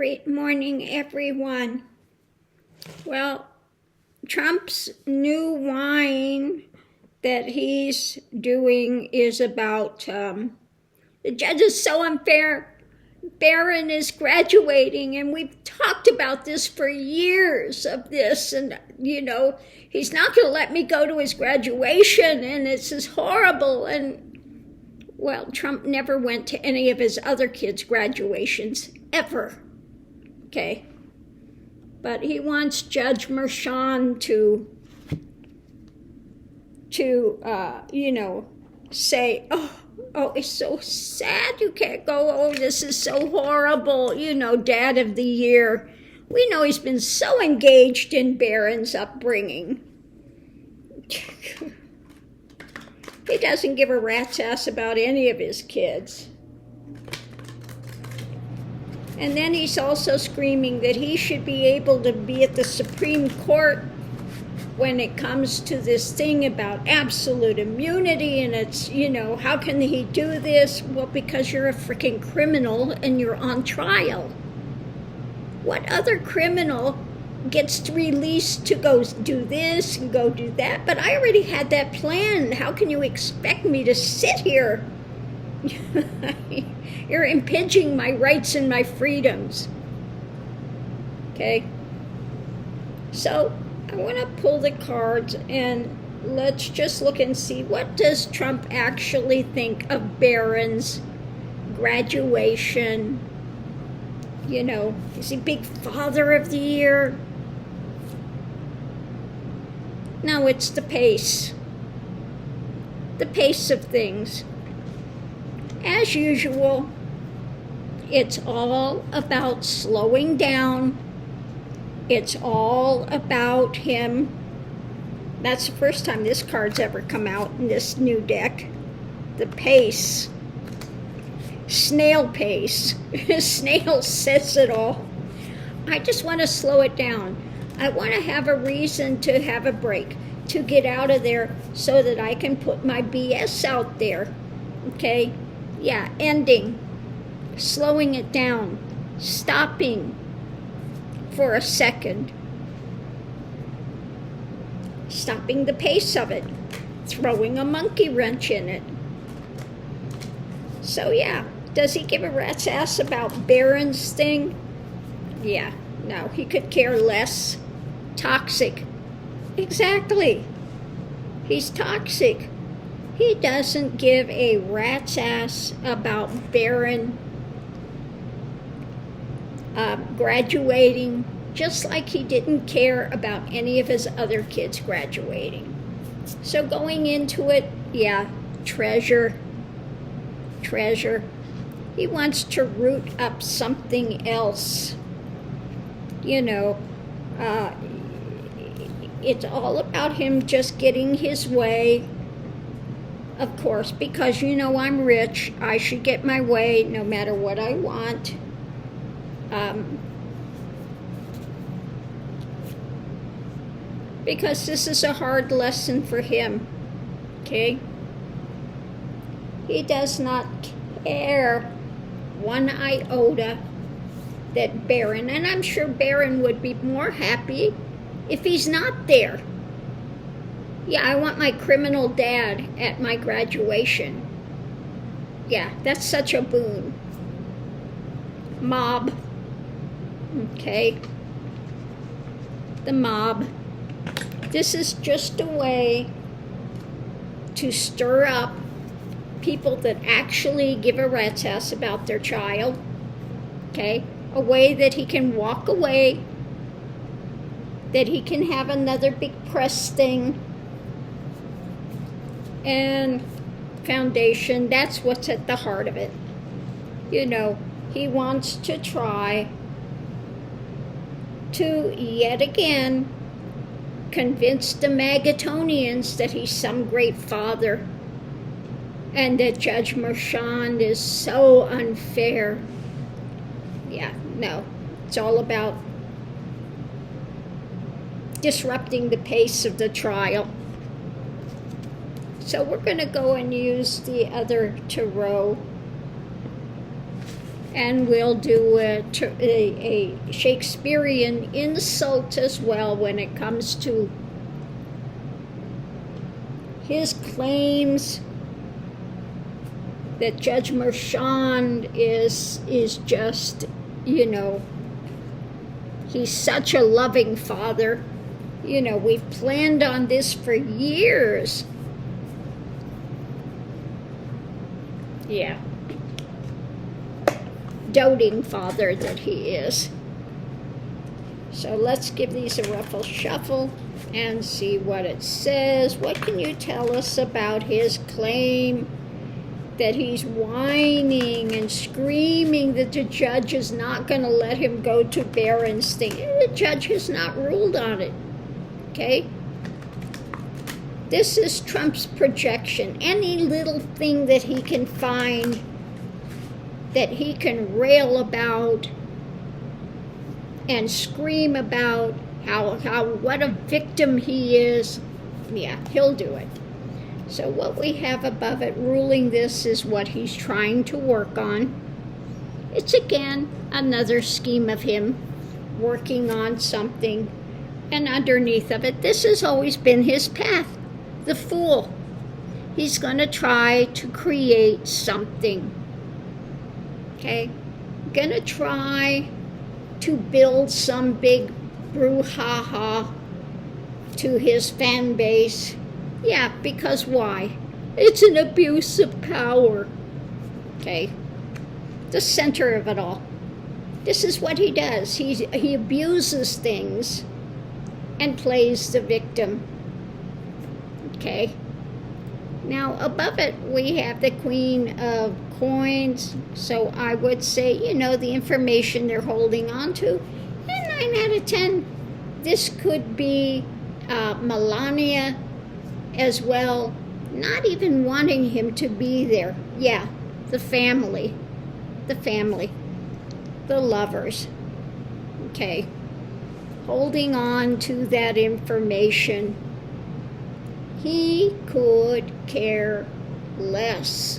Great morning, everyone. Well, Trump's new whine that he's doing is about the judge is so unfair. Barron is graduating, and we've talked about this for years of this, and he's not going to let me go to his graduation, and it's just horrible. And well, Trump never went to any of his other kids' graduations ever. Okay, but he wants Judge Merchan to say, oh, it's so sad you can't go. Oh, this is so horrible. Dad of the year. We know he's been so engaged in Barron's upbringing. He doesn't give a rat's ass about any of his kids. And then he's also screaming that he should be able to be at the Supreme Court when it comes to this thing about absolute immunity, and it's, how can he do this? Well, because you're a freaking criminal and you're on trial. What other criminal gets released to go do this and go do that? But I already had that planned. How can you expect me to sit here? You're impinging my rights and my freedoms. Okay? So I want to pull the cards and let's just look and see, what does Trump actually think of Barron's graduation? Is he big father of the year? No, it's the pace. The pace of things. As usual, it's all about slowing down. It's all about him. That's the first time this card's ever come out in this new deck. The pace. Snail pace. Snail says it all. I just want to slow it down. I want to have a reason to have a break, to get out of there so that I can put my BS out there. Okay? Yeah, ending. Slowing it down. Stopping for a second. Stopping the pace of it. Throwing a monkey wrench in it. So yeah, does he give a rat's ass about Barron's thing? Yeah, no, he could care less. Toxic. Exactly. He's toxic. He doesn't give a rat's ass about Barron graduating, just like he didn't care about any of his other kids graduating. So going into it, yeah, treasure. He wants to root up something else. It's all about him just getting his way. Of course, because I'm rich, I should get my way no matter what I want. Because this is a hard lesson for him, okay? He does not care one iota that Barron, and I'm sure Barron would be more happy if he's not there. Yeah, I want my criminal dad at my graduation. Yeah, that's such a boon. Mob. Okay. The mob. This is just a way to stir up people that actually give a rat's ass about their child. Okay? A way that he can walk away, that he can have another big press thing. And foundation, that's what's at the heart of it. He wants to try to yet again convince the Magatonians that he's some great father and that Judge Merchan is so unfair. Yeah, no, it's all about disrupting the pace of the trial. So we're going to go and use the other tarot. And we'll do a Shakespearean insult as well when it comes to his claims that Judge Mershon is just, he's such a loving father. We've planned on this for years. Yeah. Doting father that he is. So let's give these a ruffle shuffle and see what it says. What can you tell us about his claim that he's whining and screaming that the judge is not going to let him go to Barrons thing? The judge has not ruled on it. Okay? This is Trump's projection. Any little thing that he can find that he can rail about and scream about how what a victim he is, yeah, he'll do it. So what we have above it ruling this is what he's trying to work on. It's again another scheme of him working on something, and underneath of it, this has always been his path, the fool. He's going to try to create something. Okay, gonna try to build some big brouhaha to his fan base. Yeah, because why? It's an abuse of power. Okay, the center of it all. This is what he does. He abuses things and plays the victim. Okay. Now, above it, we have the Queen of Coins. So I would say, the information they're holding on to. And 9 out of 10, this could be Melania as well, not even wanting him to be there. Yeah, the family, the lovers. Okay. Holding on to that information. He could care less.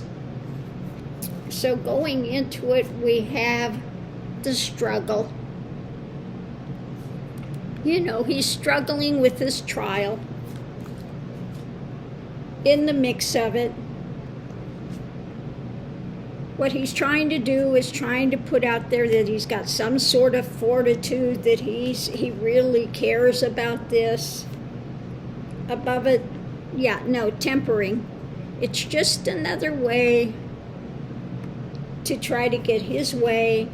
So going into it, we have the struggle. He's struggling with his trial. In the mix of it, what he's trying to do is trying to put out there that he's got some sort of fortitude, that he really cares about this. Above it, yeah, no, tempering. It's just another way to try to get his way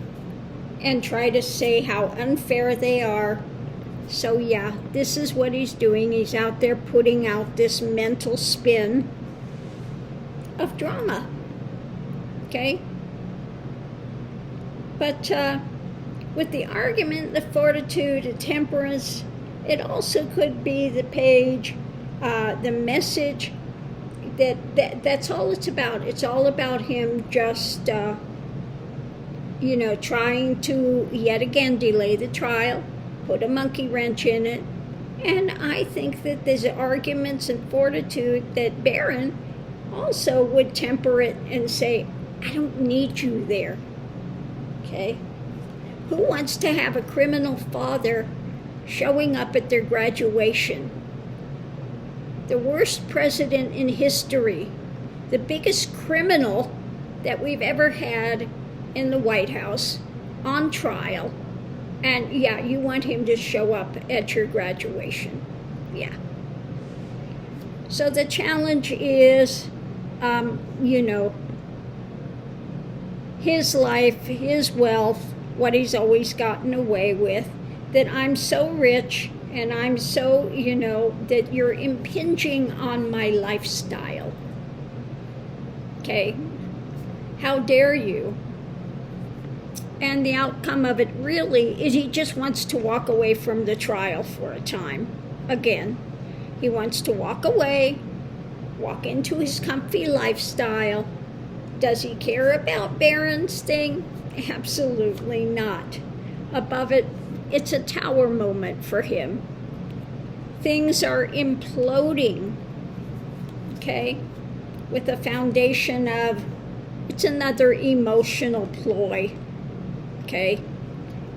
and try to say how unfair they are. So yeah, this is what he's doing. He's out there putting out this mental spin of drama. Okay? But with the argument, the fortitude, the temperance, it also could be the page, the message. That's all it's about. It's all about him just, trying to, yet again, delay the trial, put a monkey wrench in it. And I think that there's arguments and fortitude that Barron also would temper it and say, I don't need you there. Okay? Who wants to have a criminal father showing up at their graduation? The worst president in history, the biggest criminal that we've ever had in the White House on trial. And yeah, you want him to show up at your graduation. Yeah. So the challenge is, his life, his wealth, what he's always gotten away with, that I'm so rich and I'm so, that you're impinging on my lifestyle. Okay? How dare you? And the outcome of it really is he just wants to walk away from the trial for a time. Again, he wants to walk away, walk into his comfy lifestyle. Does he care about Barron's thing? Absolutely not. Above it, it's a tower moment for him. Things are imploding, okay, with a foundation of, it's another emotional ploy. okay?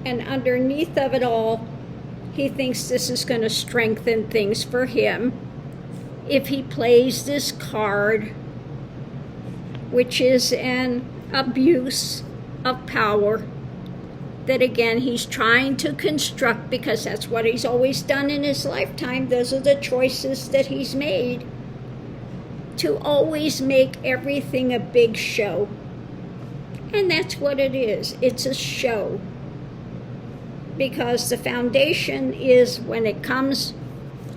And underneath of it all, he thinks this is going to strengthen things for him if he plays this card, which is an abuse of power that, again, he's trying to construct, because that's what he's always done in his lifetime. Those are the choices that he's made, to always make everything a big show. And that's what it is. It's a show. Because the foundation is, when it comes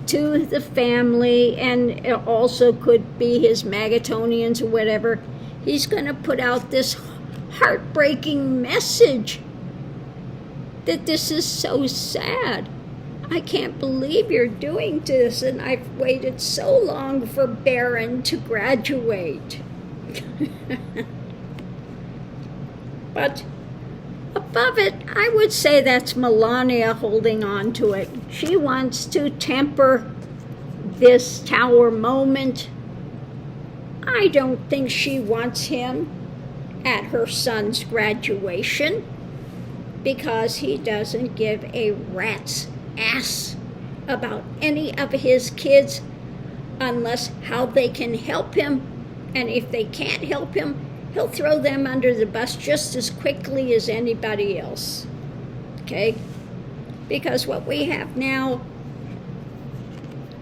to the family, and it also could be his Magatonians or whatever, he's going to put out this heartbreaking message that this is so sad. I can't believe you're doing this, and I've waited so long for Baron to graduate. But above it, I would say that's Melania holding on to it. She wants to temper this Tower moment. I don't think she wants him at her son's graduation, because he doesn't give a rat's ass about any of his kids, unless how they can help him. And if they can't help him, he'll throw them under the bus just as quickly as anybody else. Okay? Because what we have now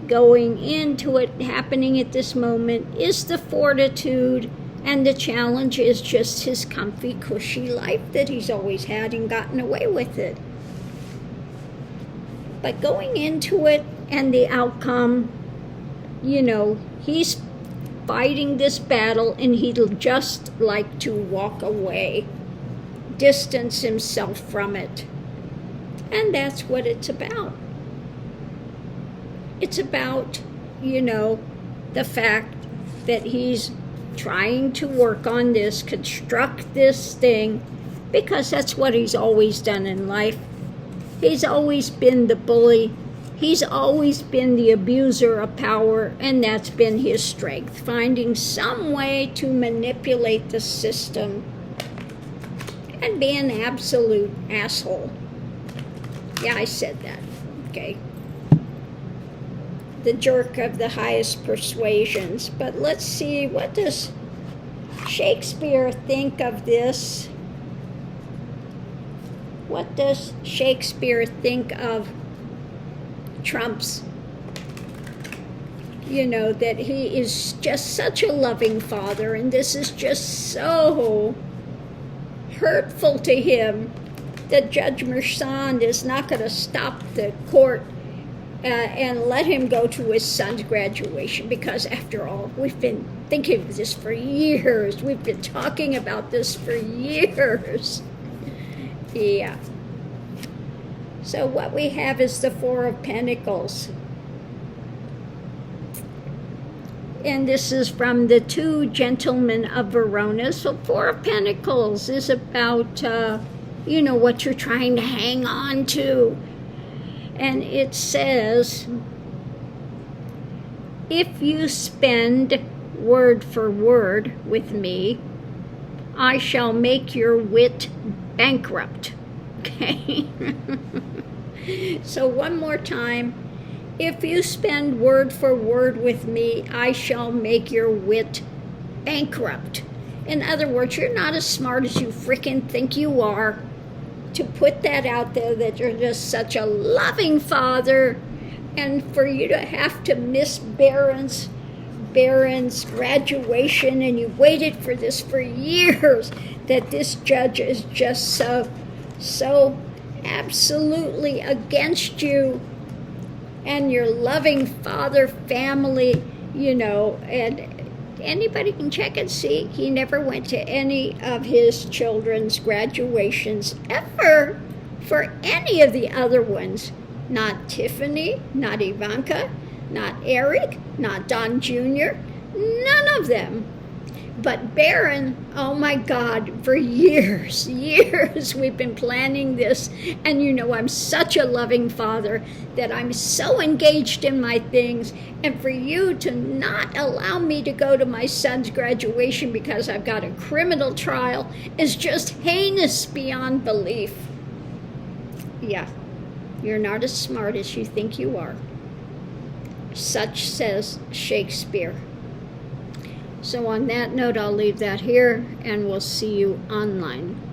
going into it, happening at this moment, is the fortitude, and the challenge is just his comfy, cushy life that he's always had and gotten away with it. But going into it and the outcome, he's fighting this battle, and he'd just like to walk away, distance himself from it. And that's what it's about. It's about, the fact that he's trying to work on this, construct this thing, because that's what he's always done in life. He's always been the bully. He's always been the abuser of power, and that's been his strength, finding some way to manipulate the system and be an absolute asshole. Yeah, I said that, okay? The jerk of the highest persuasions. But let's see, what does Shakespeare think of this? What does Shakespeare think of Trump's, that he is just such a loving father, and this is just so hurtful to him that Judge Mershon is not going to stop the court and let him go to his son's graduation, because after all, we've been thinking of this for years. We've been talking about this for years. Yeah. So what we have is the Four of Pentacles. And this is from the Two Gentlemen of Verona. So Four of Pentacles is about, what you're trying to hang on to. And it says, if you spend word for word with me, I shall make your wit bankrupt. Okay? So one more time. If you spend word for word with me, I shall make your wit bankrupt. In other words, you're not as smart as you freaking think you are, to put that out there, that you're just such a loving father, and for you to have to miss Barrons' graduation, and you waited for this for years, that this judge is just so absolutely against you and your loving father family, and anybody can check and see, he never went to any of his children's graduations ever, for any of the other ones. Not Tiffany, not Ivanka, not Eric, not Don Jr., none of them. But Barron, oh my God, for years we've been planning this. And you know, I'm such a loving father that I'm so engaged in my things. And for you to not allow me to go to my son's graduation because I've got a criminal trial is just heinous beyond belief. Yeah, you're not as smart as you think you are. Such says Shakespeare. So on that note, I'll leave that here, and we'll see you online.